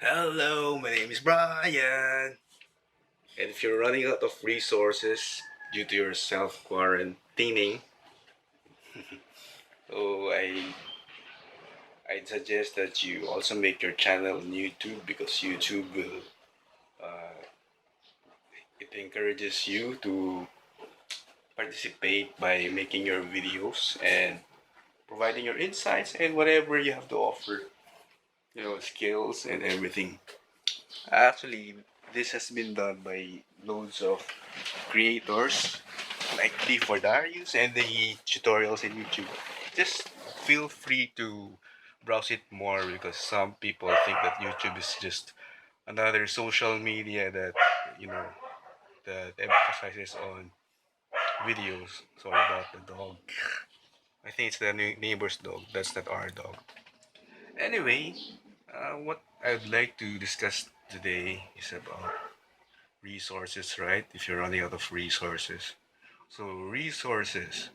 Hello, my name is Brian. And if you're running out of resources due to your self quarantining, so I'd suggest that you also make your channel on YouTube because YouTube will it encourages you to participate by making your videos and providing your insights and whatever you have to offer, skills and everything. Actually, this has been done by loads of creators like D for Darius and the tutorials in YouTube. Just feel free to browse it more because some people think that YouTube is just another social media that you know that emphasizes on videos. Sorry about the dog. I think it's the neighbor's dog. That's not our dog. Anyway, what I'd like to discuss today is about resources, right? If you're running out of resources. So resources.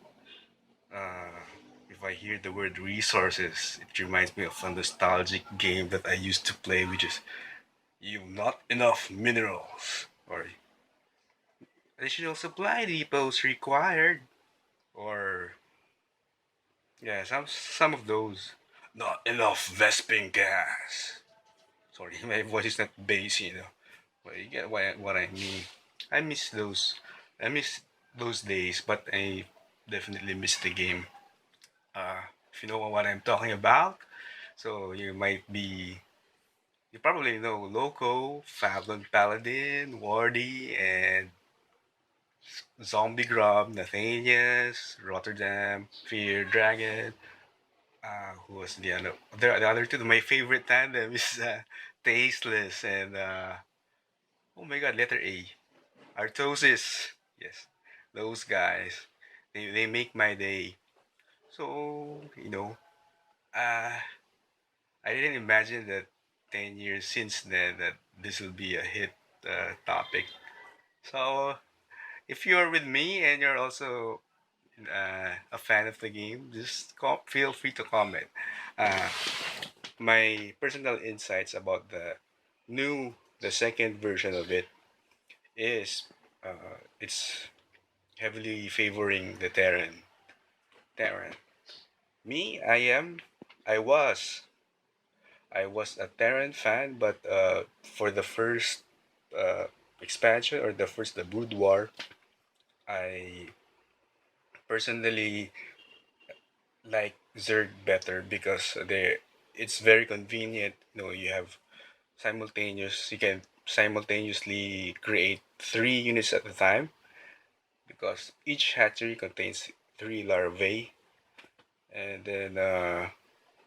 Uh, if I hear the word resources, it reminds me of a nostalgic game that I used to play, which is "You've Not Enough Minerals" or "Additional Supply Depots Required," or yeah, some of those. "Not enough Vesping gas." Sorry, my voice is not bass. But you get what I mean. I miss those. I miss those days, but I definitely miss the game. If you know what I'm talking about, so you probably know Loco, Fallon Paladin, Wardy, and Zombie Grub, Nathanias, Rotterdam, Fear Dragon. Who was the other two? My favorite tandem is Tasteless and oh my god, letter A, Artosis. Yes, those guys. They make my day. So uh, I didn't imagine that 10 years since then that this will be a hit topic. So if you're with me and you're also a fan of the game, just feel free to comment. Uh, my personal insights about the second version of it is it's heavily favoring the Terran. Terran. Me, I was, I was a Terran fan, but for the first uh, expansion or the Brood War, I personally like Zerg better because it's very convenient. You have you can simultaneously create 3 units at a time because each hatchery contains 3 larvae, and then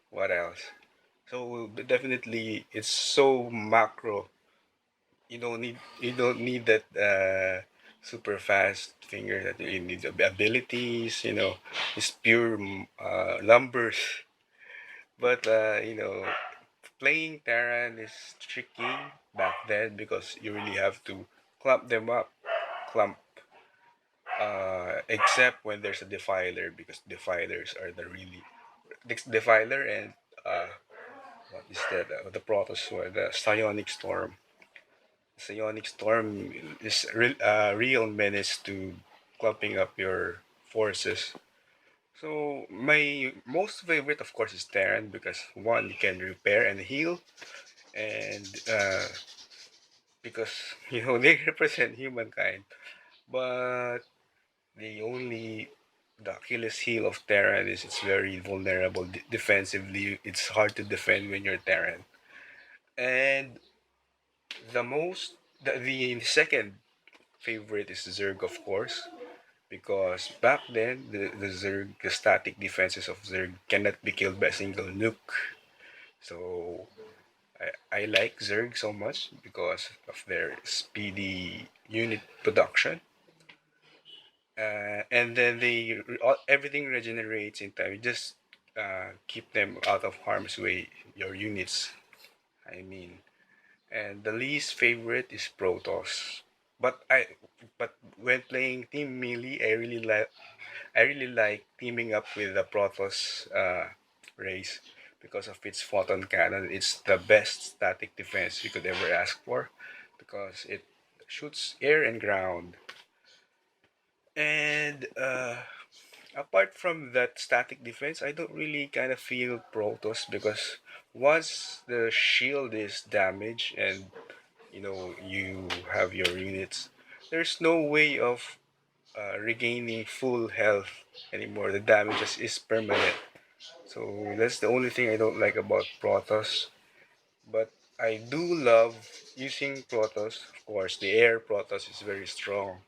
what else? So definitely, it's so macro. You don't need that super fast finger. That you need the abilities. It's pure numbers. But playing Terran is tricky back then because you really have to clump them up, clump. Except when there's a defiler because defilers are the really defiler and uh, what is that? The Protoss or the Psionic Storm. Psionic Storm is a real menace to clumping up your forces. So my most favorite, of course, is Terran because one, you can repair and heal, and because they represent humankind. But the only the Achilles heel of Terran is it's very vulnerable defensively. It's hard to defend when you're Terran. And the second favorite is Zerg, of course, because back then the static defenses of Zerg cannot be killed by a single nuke. So I like Zerg so much because of their speedy unit production. And then everything regenerates in time. You just keep them out of harm's way, your units, I mean. And the least favorite is Protoss. But when playing Team Melee, I really like teaming up with the Protoss race because of its photon cannon. It's the best static defense you could ever ask for because it shoots air and ground. And apart from that static defense, I don't really kind of feel Protoss because once the shield is damaged and you have your units, there's no way of regaining full health anymore. The damage is permanent. So that's the only thing I don't like about Protoss. But I do love using Protoss. Of course, the air Protoss is very strong.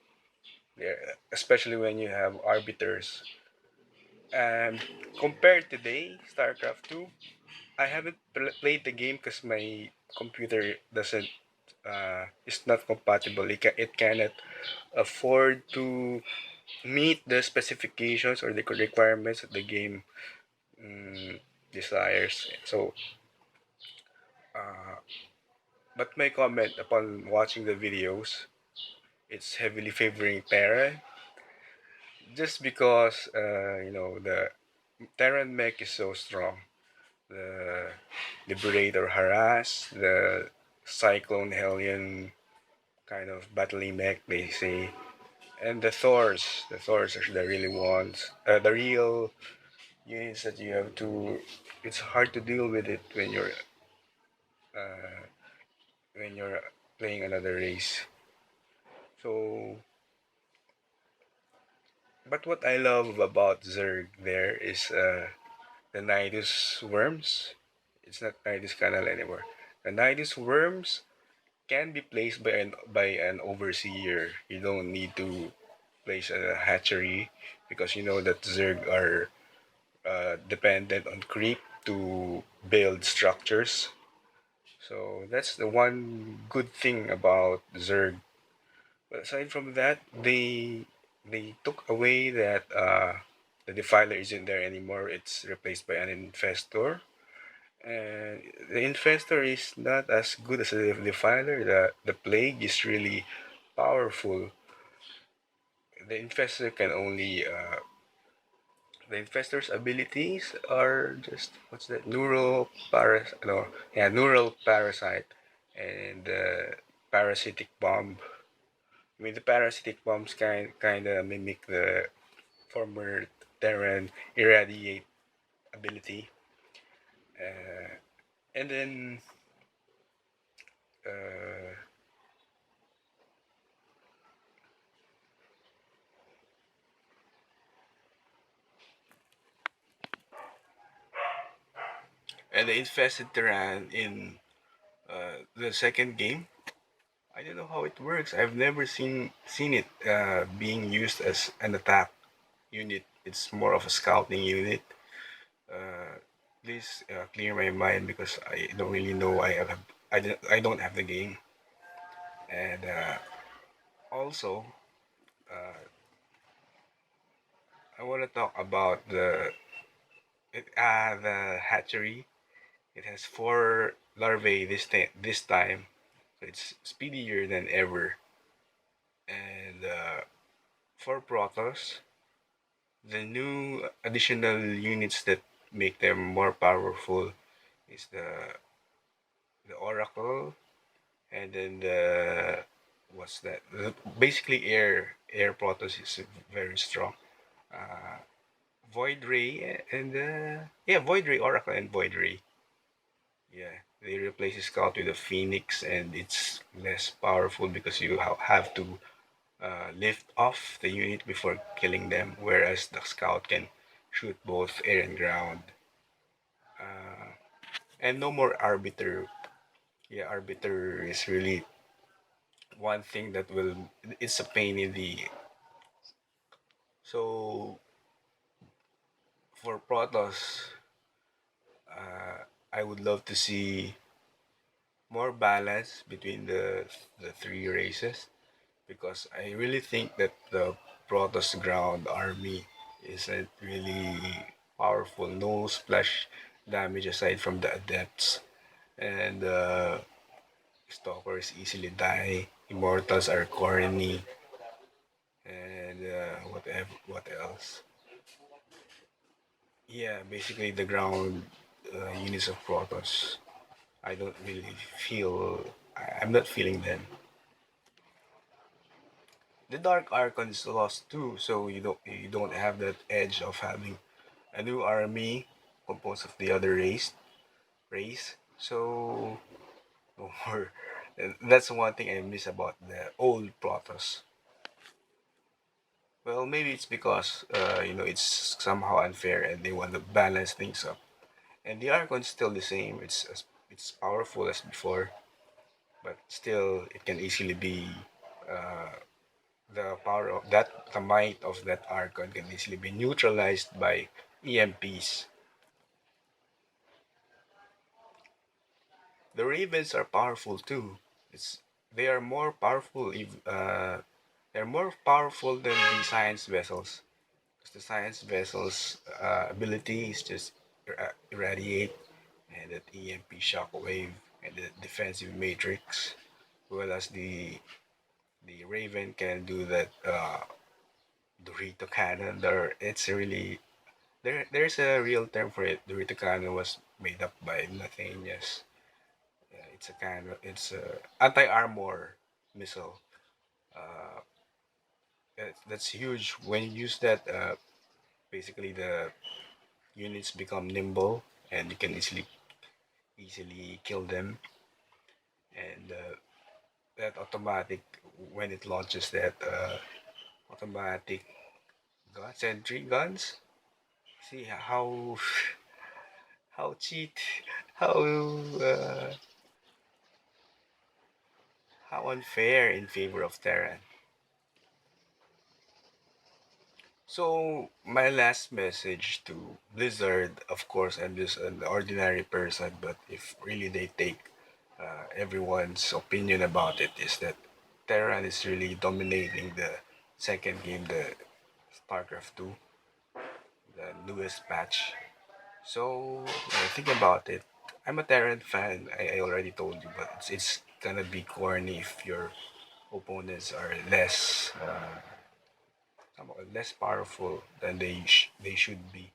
Yeah, especially when you have arbiters. And compared today, StarCraft 2, I haven't played the game because my computer doesn't is not compatible. It cannot afford to meet the specifications or the requirements that the game desires. So, uh, but my comment upon watching the videos, it's heavily favoring Terra, just because the Terran mech is so strong. The Liberator Harass, the Cyclone Hellion kind of battling mech, they say, and the Thors. The Thors are the really ones, the real units that you have to. It's hard to deal with it uh, when you're playing another race. So, but what I love about Zerg there is the Nidus worms. It's not Nidus Canal anymore. The Nidus worms can be placed by an overseer. You don't need to place a hatchery because you know that Zerg are dependent on creep to build structures. So that's the one good thing about Zerg. But aside from that, they took away that the defiler isn't there anymore. It's replaced by an infestor. And the infestor is not as good as the defiler. The plague is really powerful. The infestor can only the infestor's abilities are just what's that neural parasite and parasitic bomb. I mean the parasitic bombs kind of mimic the former Terran irradiate ability, uh, and then uh, and the infested Terran in the second game. I don't know how it works. I've never seen it being used as an attack unit. It's more of a scouting unit. Uh, Please clear my mind because I don't really know. I don't have the game, and also I want to talk about the hatchery. It has four larvae this time, so it's speedier than ever. And for Protoss, the new additional units that make them more powerful is the Oracle, and then the what's that? Basically, air Protoss is very strong. Uh, Void Ray and Void Ray Oracle and Void Ray. Yeah, they replace Scout with a Phoenix, and it's less powerful because you have to lift off the unit before killing them, whereas the Scout can shoot both air and ground. Uh, and no more Arbiter. Yeah, Arbiter is really one thing that will. It's a pain in the. So for Protoss, I would love to see more balance between the three races because I really think that the Protoss ground army isn't really powerful. No splash damage aside from the adepts, and stalkers easily die. Immortals are corny, and what else? Yeah, basically the ground units of Protoss. I don't really feel. I'm not feeling them. The Dark Archon is lost too, so you don't have that edge of having a new army composed of the other race. So no more. And that's one thing I miss about the old Protoss. Well, maybe it's because it's somehow unfair and they want to balance things up. And the Archon's still the same. It's powerful as before, but still it can easily be uh, the might of that Archon can easily be neutralized by EMPs. The Ravens are powerful too. It's they are more powerful. They're more powerful than the science vessels. Because the science vessels' ability is just irradiate and that EMP shockwave and the defensive matrix, whereas the Raven can do that Dorito cannon. It's really there's a real term for it. Dorito cannon was made up by Nathanias. It's a kind of it's a anti-armor missile. Uh, that's huge. When you use that, basically the units become nimble and you can easily kill them. And that automatic when it launches that automatic sentry guns. See how cheat, how uh, how unfair in favor of Terran. So my last message to Blizzard, of course, I'm just an ordinary person, but if really they take everyone's opinion about it, is that Terran is really dominating the second game, the StarCraft 2, the newest patch. So think about it. I'm a Terran fan. I already told you, but it's gonna be corny if your opponents are less powerful than they should be.